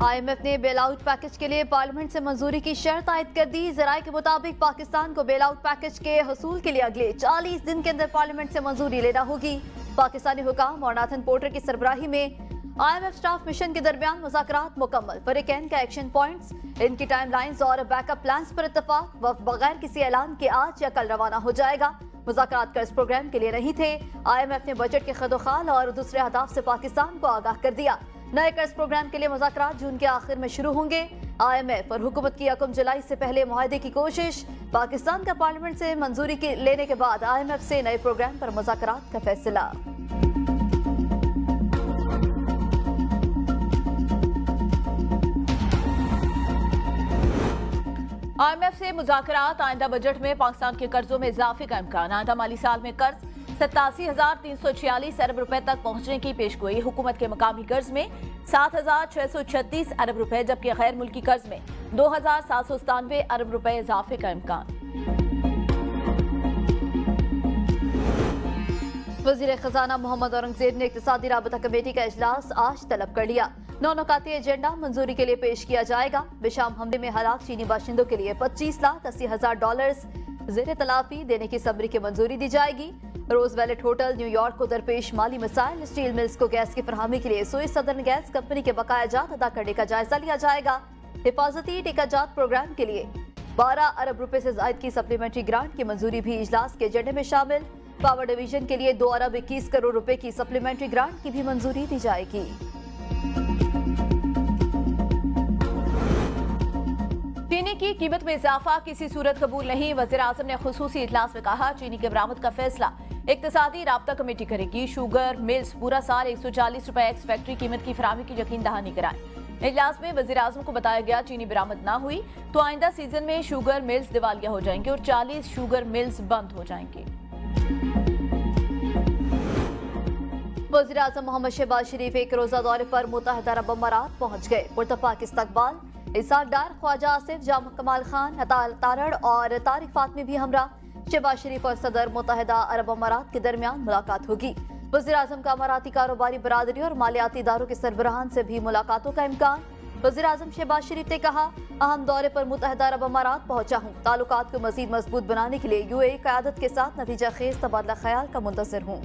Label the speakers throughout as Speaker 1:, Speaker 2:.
Speaker 1: IMF ने bail out package के लिए पार्लियामेंट से मंजूरी की शर्त आयद कर दी। जराये के मुताबिक पाकिस्तान को बेल आउट पैकेज के हसूल के लिए अगले 40 दिन के अंदर पार्लियामेंट से मंजूरी लेना होगी। पाकिस्तानी हुकाम और नाथन पोर्टर की सरबराही में IMF स्टाफ मिशन के दरमियान मुज़ाकरात मुकम्मल। फरीकैन का एक्शन पॉइंट्स, इनकी टाइमलाइंस और बैकअप प्लान्स पर इत्तफाक। वफ़द बगैर किसी ऐलान के आज या कल रवाना हो जाएगा। मुज़ाकरात कर्ज प्रोग्राम के लिए नहीं थे। IMF ने बजट के खदोखाल और दूसरे अहदाफ से पाकिस्तान को आगाह कर दिया। नए कर्ज प्रोग्राम के लिए मुज़ाकरात जून के आखिर में शुरू होंगे। IMF और हुकूमत की 1 जुलाई से पहले मुआहदे की कोशिश। पाकिस्तान का पार्लियामेंट से मंजूरी लेने के बाद IMF से नए प्रोग्राम पर मुज़ाकरात का फैसला।
Speaker 2: IMF से मुज़ाकरात। आइंदा बजट में पाकिस्तान के कर्जों में इजाफे का इम्कान। आइंदा माली साल में कर्ज 87,346 अरब रुपए तक पहुंचने की पेशगोई। हुकूमत के मकामी कर्ज में 7,636 अरब रुपए, जबकि गैर मुल्की कर्ज में 2,797 अरब रुपए इजाफे का इम्कान।
Speaker 1: वज़ीर खजाना मोहम्मद औरंगजेब ने इक़्तिसादी राबता कमेटी का इजलास आज तलब कर लिया। 9 नुकाती एजेंडा मंजूरी के लिए पेश किया जाएगा। बेशाम हमले में हलाक चीनी बाशिंदों के लिए $25,80,000 ज़ेर तलाफी देने की सबरी की मंजूरी दी जाएगी। रोज वैलेट होटल न्यूयॉर्क को दरपेश माली मसाइल। स्टील मिल्स को गैस की फरहमी के लिए सुइस सदर्न गैस कंपनी के बकाया जात अदा करने का जायजा लिया जाएगा। हिफाजती टेकाजात प्रोग्राम के लिए 12 अरब रुपए से जायद की सप्लीमेंट्री ग्रांट की मंजूरी भी इजलास के एजेंडे में शामिल। पावर डिवीजन के लिए 2 अरब 21 करोड़ रुपए की सप्लीमेंट्री ग्रांट की भी मंजूरी दी जाएगी।
Speaker 2: चीनी की कीमत में इजाफा किसी सूरत कबूल नहीं। वज़ीर आज़म ने खुसूसी इजलास में कहा, चीनी के बरामद का फैसला इक़्तिसादी राब्ता कमेटी करेगी। शुगर मिल्स पूरा साल 140 रुपए एक्स फैक्ट्री कीमत की फराहमी की यकीन दहानी कराएं। इजलास में वज़ीर आज़म को बताया गया, चीनी बरामद ना हुई तो आइंदा सीजन में शुगर मिल्स दिवालिया हो जाएंगे और 40 शुगर मिल्स बंद हो जाएंगे।
Speaker 1: वज़ीर आज़म मोहम्मद शहबाज शरीफ एक रोजा दौरे पर मुत्तहिदा अरब अमारात पहुंच गए। पुरतफाक इस्तकबाल। इसाक डार, ख्वाजा आसिफ, जामा कमाल खान, अताल तारड़ और तारिक फातमी भी हमरा। शहबाज शरीफ और सदर मुत्तहिदा अरब अमारात के दरमियान मुलाकात होगी। वज़ीर आज़म का अमाराती कारोबारी बरादरी और मालियाती इदारों के सरबराहान से भी मुलाकातों का इम्कान। वज़ीर आज़म शहबाज शरीफ ने कहा, अहम दौरे पर मुत्तहिदा अरब अमारात पहुंचा हूँ। ताल्लुकात को मजीद मजबूत बनाने के लिए UAE क़यादत के साथ नतीजा खेज तबादला ख्याल का मुंतज़िर हूँ।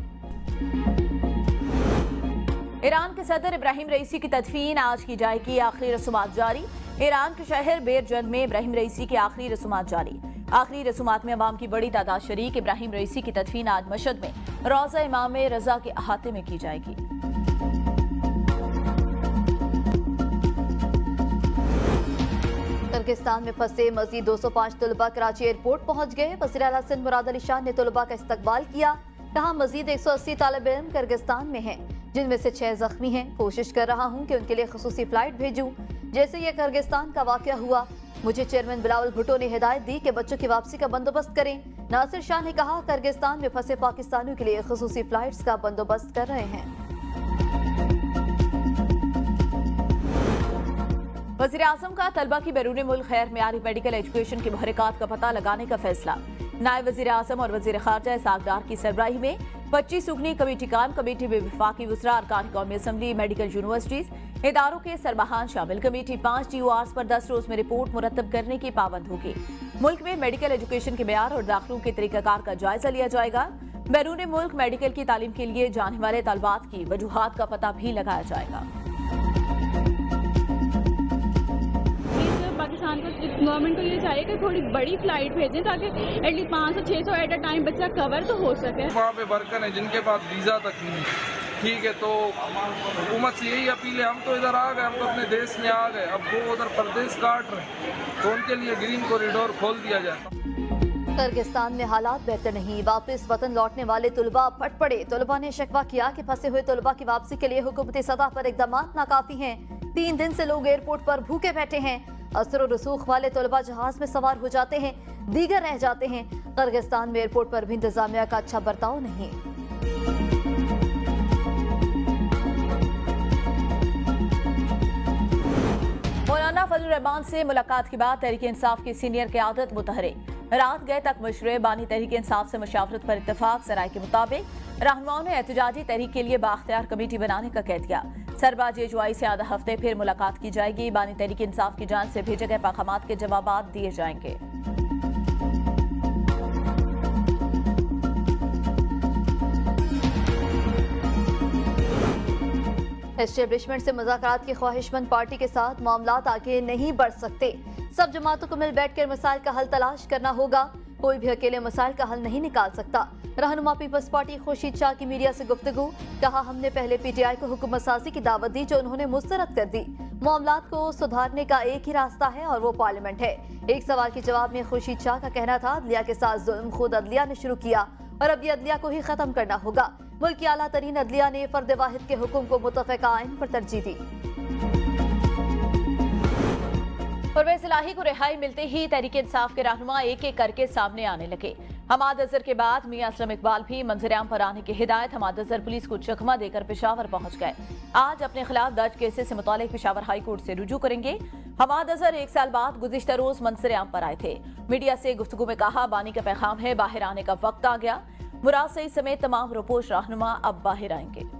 Speaker 2: ईरान के सदर इब्राहिम रईसी की तदफीन आज की जाएगी। आखिरी रसूमात जारी। ईरान के शहर बेरजंद में इब्राहिम रईसी की आखिरी रसूमात जारी। आखिरी रसूमात में अवाम की बड़ी तादाद शरीक। इब्राहिम रईसी की तदफीन आज मशहद में रोज़ा इमाम रजा के अहाते में की जाएगी।
Speaker 1: किर्गिस्तान में फंसे मजीद 205 तलबा कराची एयरपोर्ट पहुंच गए। वज़ीर आला सिंध मुराद अली शाह ने तलबा का इस्तकबाल किया। कहा, मजीद 180 तालिब इल्म किर्गिस्तान में हैं, जिनमें से 6 जख्मी हैं। कोशिश कर रहा हूं कि उनके लिए खुसूसी फ्लाइट भेजूं। जैसे ये किर्गिस्तान का वाकया हुआ, मुझे चेयरमैन बिलावल भुट्टो ने हिदायत दी कि बच्चों की वापसी का बंदोबस्त करें। नासिर शाह ने कहा, किर्गिस्तान में फंसे पाकिस्तानियों के लिए खुसूसी फ्लाइट्स का बंदोबस्त कर रहे हैं।
Speaker 2: वज़ीर आज़म का तलबा की बैरून मुल्क खैर मेयारी मेडिकल एजुकेशन की मुहरिकात का पता लगाने का फैसला। नायब वज़ीर आज़म और वज़ीर ख़ारजा इसाक डार की सरबराही में 25 रुकनी कमेटी काम। कमेटी में वफाकी वज़रा, अरकान कौमी असम्बली, मेडिकल यूनिवर्सिटीज, इदारों के सरबराहान शामिल। कमेटी 5 DORs पर 10 रोज में रिपोर्ट मुरतब करने की पाबंद होगी। मुल्क में मेडिकल एजुकेशन के मेयार और दाखिलों के तरीक़ाकार का जायजा लिया जाएगा। बैरून मुल्क मेडिकल की तालीम के लिए जाने वाले तलबात की वजूहात का पता भी लगाया जाएगा।
Speaker 3: पाकिस्तान को गवर्नमेंट को ये चाहिए कि थोड़ी बड़ी फ्लाइट भेजें ताकि एटलीस्ट 500-600 एट अ टाइम बच्चा कवर तो हो सके।
Speaker 4: वहाँ पे वर्कर हैं जिनके पास वीज़ा तक नहीं, ठीक है, तो हुकूमत से यही अपील है, हम तो इधर आ गए, हम तो अपने देश में आ गए, अब वो उधर परदेश काट रहे हैं, तो उनके लिए ग्रीन कॉरिडोर खोल दिया जाए।
Speaker 1: किर्गिस्तान में हालात बेहतर नहीं। वापस वतन लौटने वाले तलबा फट पड़े। तलबा ने शिकवा किया कि फंसे हुए तलबा की वापसी के लिए हुकूमती सतह पर इकदाम नाकाफी हैं। 3 दिन से लोग एयरपोर्ट पर भूखे बैठे हैं। असर और रसूख वाले तलबा जहाज में सवार हो जाते हैं, दीगर रह जाते हैं। किर्गिस्तान में एयरपोर्ट पर भी इंतजामिया का अच्छा बर्ताव नहीं।
Speaker 2: मौलाना फजल रहमान से मुलाकात के बाद तहरीक इंसाफ की सीनियर क़यादत मुतहरिक। रात गए तक मशवरे। बानी तहरीक इंसाफ से मशावरत पर इत्तफाक। सराय के मुताबिक रहनुमाओं ने एहतजाजी तहरीक के लिए बाख्तियार कमेटी बनाने का कह दिया। सरबा जेजुआई से आधा हफ्ते फिर मुलाकात की जाएगी। बानी तहरीक इंसाफ की जान से भेजे गए पैगामात के जवाबात दिए जाएंगे।
Speaker 1: एस्टेब्लिशमेंट से मुज़ाकरात की ख्वाहिशमंद पार्टी के साथ मामलात आगे नहीं बढ़ सकते। सब जमातों को मिल बैठकर मसाइल का हल तलाश करना होगा। कोई भी अकेले मसाइल का हल नहीं निकाल सकता। रहनुमा पीपल्स पार्टी खुर्शीद शाह की मीडिया से गुफ्तगू, कहा हमने पहले पीटीआई को हुकूमत साजी की दावत दी जो उन्होंने मुस्तरद कर दी। मामलात को सुधारने का एक ही रास्ता है और वो पार्लियामेंट है। एक सवाल के जवाब में खुर्शीद शाह का कहना था अदलिया के साथ जुल्म खुद अदलिया ने शुरू किया और अब ये अदलिया को ही खत्म करना होगा। मुल्क की आला तरीन अदलिया ने फर्द वाहिद के हुक्म को मुतफ़क़ा आइन पर तरजीह दी।
Speaker 2: परवेज़ इलाही को रिहाई मिलते ही तहरीक इंसाफ के रहनुमा एक एक करके सामने आने लगे। हमाद अजहर के बाद मियां असलम इकबाल भी मंजर-ए-आम पर आने की हिदायत। हमाद अजहर पुलिस को चकमा देकर पेशावर पहुंच गए। आज अपने खिलाफ दर्ज केसेस से मुतालिक पेशावर हाई कोर्ट से रुजू करेंगे। हमाद अजहर 1 साल बाद गुज़िश्ता रोज मंजर-ए-आम पर आए थे। मीडिया से गुफ्तगू में कहा बानी का पैगाम है, बाहर आने का वक्त आ गया। मुराद सईद समेत तमाम रोपोश रहनुमा अब बाहर आएंगे।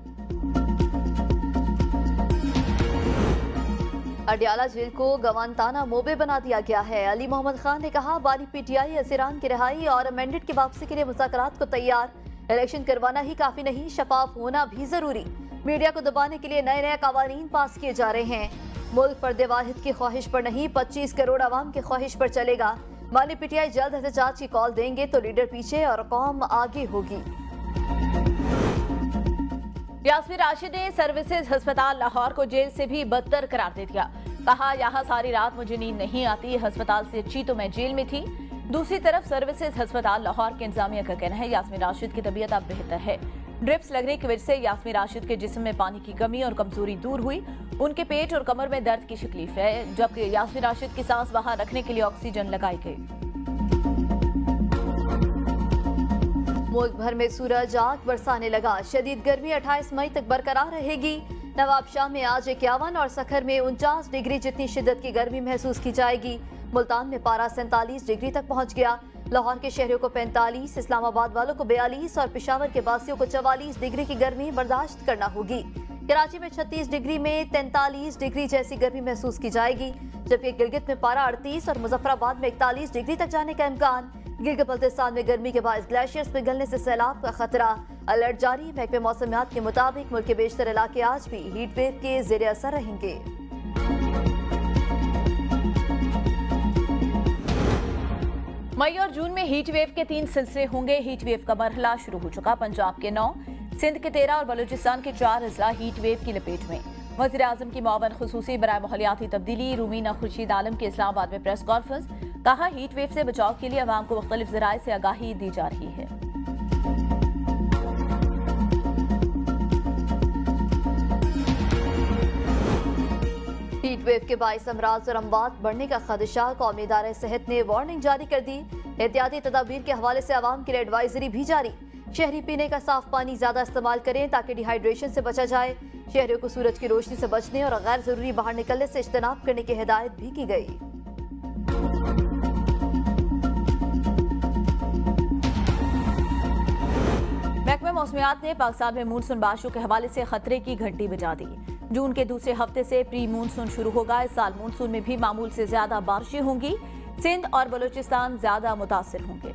Speaker 1: अडियाला जेल को गवानताना मोबे बना दिया गया है। अली मोहम्मद खान ने कहा बानी पीटीआई असीरान की रिहाई और अमेंडेड की वापसी के लिए मुज़ाकरात को तैयार। इलेक्शन करवाना ही काफी नहीं, शफाफ होना भी जरूरी। मीडिया को दबाने के लिए नए नए कवानीन पास किए जा रहे हैं। मुल्क फर्द वाहिद की ख्वाहिश पर नहीं, 25 करोड़ आवाम की ख्वाहिश पर चलेगा। बानी पीटीआई जल्द एहतजाज की कॉल देंगे तो लीडर पीछे और कौम आगे होगी।
Speaker 2: यास्मीन राशिद ने सर्विसेज अस्पताल लाहौर को जेल से भी बदतर करार दे दिया। कहा यहाँ सारी रात मुझे नींद नहीं आती, अस्पताल से अच्छी तो मैं जेल में थी। दूसरी तरफ सर्विसेज अस्पताल लाहौर के इंतजामिया का कहना है यास्मीन राशिद की तबीयत अब बेहतर है। ड्रिप्स लगने की वजह से यास्मीन राशिद के जिस्म में पानी की कमी और कमजोरी दूर हुई। उनके पेट और कमर में दर्द की तकलीफ है, जबकि यास्मीन राशिद की सांस बाहर रखने के लिए ऑक्सीजन लगाई गई।
Speaker 1: मुल्क भर में सूरज आग बरसाने लगा। शदीद गर्मी 28 मई तक बरकरार रहेगी। नवाबशाह में आज 51 और सखर में 49 डिग्री जितनी शिद्दत की गर्मी महसूस की जाएगी। मुल्तान में पारा 47 डिग्री तक पहुंच गया। लाहौर के शहरियों को 45, इस्लामाबाद वालों को 42 और पेशावर के बासियों को 44 डिग्री की गर्मी बर्दाश्त करना होगी। कराची में 36 डिग्री में 43 डिग्री जैसी गर्मी महसूस की जाएगी, जबकि गिलगित में पारा 38 और मुजफ्फराबाद में 41 डिग्री तक जाने का इम्कान। गिलगित बल्तिस्तान में गर्मी के बाद ग्लेशियर्स पिघलने से सैलाब का खतरा। अलर्ट जारी। महकमे मौसमियात के मुताबिक मुल्क के बेशतर इलाके आज भी हीट वेव के जेर असर रहेंगे।
Speaker 2: मई और जून में हीट वेव के 3 सिलसिले होंगे। हीट वेव का मरहला शुरू हो चुका। पंजाब के 9, सिंध के 13 और बलूचिस्तान के 4 अजला हीट वेव की लपेट में। वज़ीर आज़म की मुआवन खुसूसी बराए माहौलियाती तब्दीली रूमीना खुर्शीद आलम की इस्लामाबाद में प्रेस कॉन्फ्रेंस। कहा हीट वेव से बचाव के लिए अवाम को मुख्तलिफ ज़राए से आगाही दी जा रही है।
Speaker 1: हीट वेव के बाइस अमराज और अमवात बढ़ने का खदशा। कौमी इदारे सेहत ने वार्निंग जारी कर दी। एहतियाती तदाबीर के हवाले से आवाम के लिए एडवाइजरी भी जारी। शहरी पीने का साफ पानी ज्यादा इस्तेमाल करें ताकि डिहाइड्रेशन से बचा जाए। शहरियों को सूरज की रोशनी से बचने और गैर जरूरी बाहर निकलने से इज्तनाब करने की हिदायत भी की गई।
Speaker 2: महकमे मौसमियात ने पाकिस्तान में मानसून बारिशों के हवाले से खतरे की घंटी बजा दी। जून के दूसरे हफ्ते से प्री मानसून शुरू होगा। इस साल मानसून में भी मामूल से ज्यादा बारिशें होंगी। सिंध और बलूचिस्तान ज्यादा मुतासिर होंगे।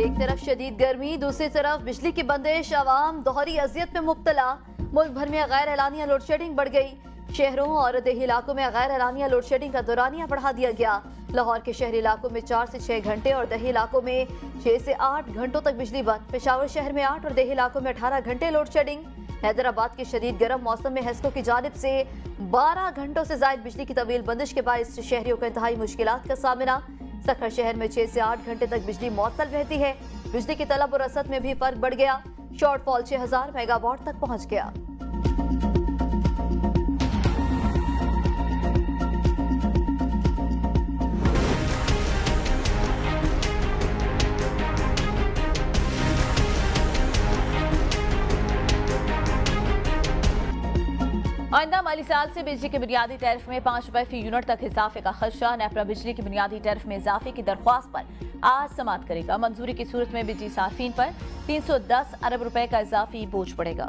Speaker 1: एक तरफ शदीद गर्मी, दूसरी तरफ बिजली की बंदिश। आवाम दोहरी अजियत में मुब्तला। मुल्क भर में गैर एलानिया लोड शेडिंग बढ़ गई। शहरों और देही इलाकों में गैर एलानिया लोड शेडिंग का दौरानिया बढ़ा दिया गया। लाहौर के शहरी इलाकों में 4 से 6 घंटे और देही इलाकों में 6 से 8 घंटों तक बिजली बंद। पेशावर शहर में 8 और देही इलाकों में 18 घंटे लोड शेडिंग। हैदराबाद के शदीद गर्म मौसम में हेस्को की जानिब से 12 घंटों से ज्यादा बिजली की तवील बंदिश के बायस शहरियों को इंतहाई मुश्किलात का सामना। सखर शहर में 6 से 8 घंटे तक बिजली मुअत्तल रहती है। बिजली की तलब और रसद में भी फर्क बढ़ गया। शॉर्टफॉल 6000 मेगावाट तक पहुंच गया।
Speaker 2: आइंदा माली साल से बिजली के बुनियादी टैरिफ में 5 रुपए फी यूनिट तक इजाफे का खदशा। नेपरा बिजली की बुनियादी टैरिफ में इजाफे की दरख्वास्त पर आज समाअत करेगा। मंजूरी की सूरत में बिजली सार्फिन पर 310 अरब रुपए का इजाफी बोझ पड़ेगा।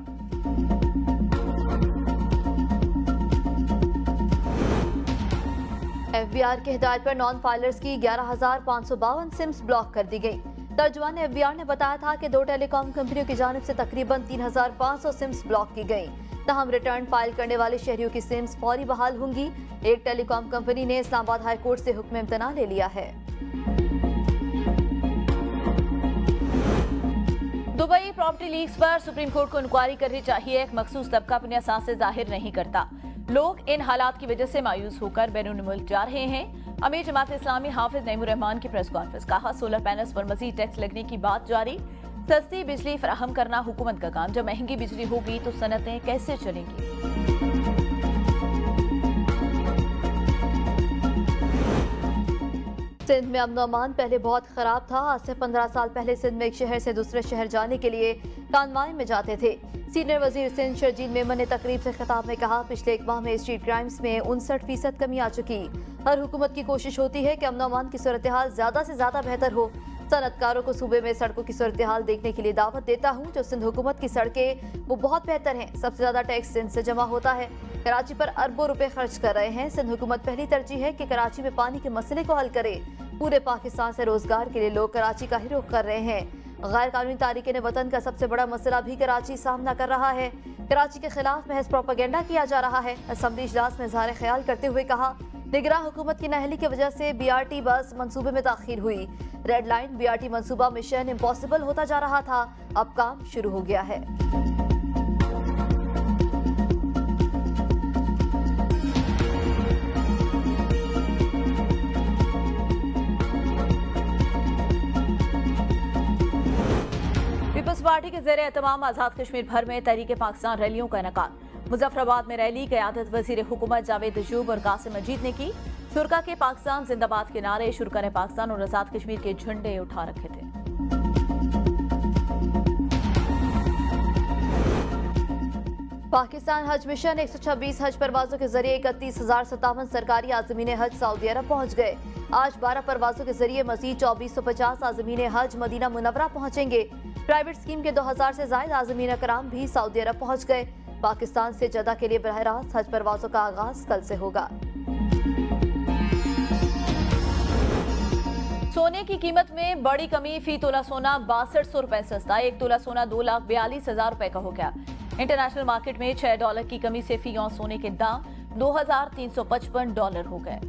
Speaker 1: एफबीआर की हिदायत पर नॉन फाइलर्स की 11,552 सिम्स ब्लॉक कर दी गई। तर्जुमान एफबीआर ने बताया था कि 2 टेलीकॉम कंपनियों की जानिब से तकरीबन 3,500 सिम्स ब्लॉक की गई। तहम रिटर्न फाइल करने वाले शहरियों की सिम्स फौरी बहाल होंगी। एक टेलीकॉम कंपनी ने इस्लामाबाद हाई कोर्ट से हुक्म इम्तना ले लिया है।
Speaker 2: दुबई प्रॉपर्टी लीक्स पर सुप्रीम कोर्ट को इंक्वायरी करनी चाहिए। एक मखसूस तबका अपने असासे जाहिर नहीं करता। लोग इन हालात की वजह से मायूस होकर बैरून मुल्क जा रहे हैं। अमीर जमात इस्लामी हाफिज नईमुर रहमान की प्रेस कॉन्फ्रेंस। कहा, सोलर पैनल्स पर मजीद टैक्स लगने की बात जारी। सस्ती बिजली फराहम करना हुकूमत का काम। जब महंगी बिजली होगी तो सनतें कैसे चलेंगी।
Speaker 1: सिंध में अमन अमान पहले बहुत खराब था। आज से 15 साल पहले सिंध में एक शहर से दूसरे शहर जाने के लिए कानवाई में जाते थे। सीनियर वजीर सिंध शर्जील मेमन ने तकरीब से खिताब में कहा, पिछले 1 माह में स्ट्रीट क्राइम्स में 59% कमी आ चुकी। हर हुकूमत की कोशिश होती है कि अमन अमान की सूरत हाल ज्यादा से ज्यादा बेहतर हो। सनतकारों को सूबे में सड़कों की सूरत हाल देखने के लिए दावत देता हूँ। जो सिंध हुकूमत की सड़कें वो बहुत बेहतर हैं। सबसे ज्यादा टैक्स सिंध से जमा होता है। कराची पर अरबों रुपए खर्च कर रहे हैं। सिंध हुकूमत पहली तरजीह है कि कराची में पानी के मसले को हल करे। पूरे पाकिस्तान से रोजगार के लिए लोग कराची का ही रुख कर रहे हैं। गैर कानूनी तारीकीन वतन का सबसे बड़ा मसला भी कराची सामना कर रहा है। कराची के खिलाफ महज प्रोपेगेंडा किया जा रहा है। असेंबली इजलास में इज़हार ख्याल करते हुए कहा, निगरान हुकूमत की नाअहली की वजह से BRT बस मंसूबे में ताखीर हुई। रेड लाइन BRT मंसूबा मिशन इम्पॉसिबल होता जा रहा था, अब काम शुरू हो गया है।
Speaker 2: पीपल्स पार्टी के ज़ेरे एहतमाम आज़ाद कश्मीर भर में तहरीक पाकिस्तान रैलियों का इनेकाद। मुजफ्फराबाद में रैली क़यादत वज़ीर हुकूमत जावेद अयूब और कासिम मजीद ने की। शुरका के पाकिस्तान जिंदाबाद के नारे, शुरका ने पाकिस्तान और आज़ाद कश्मीर के झंडे उठा रखे थे।
Speaker 1: पाकिस्तान हज मिशन 126 हज परवाजों के जरिए 31,057 सरकारी आज़मीन हज सऊदी अरब पहुंच गए। आज 12 परवाजों के जरिए मजीद 2450 आज़मीन हज मदीना मुनव्वरा पहुंचेंगे। प्राइवेट स्कीम के 2000 से ज्यादा आज़मीन कराम भी सऊदी अरब पहुंच गए। पाकिस्तान से जद्दा के लिए बरह रास्त हज परवाजों का आगाज कल से होगा।
Speaker 2: सोने की कीमत में बड़ी कमी। फी तोला सोना 6200 रुपए सस्ता। 1 तोला सोना 2,42,000 रुपए का हो गया। इंटरनेशनल मार्केट में $6 की कमी से फी औंस सोने के दाम $2,355 हो गए।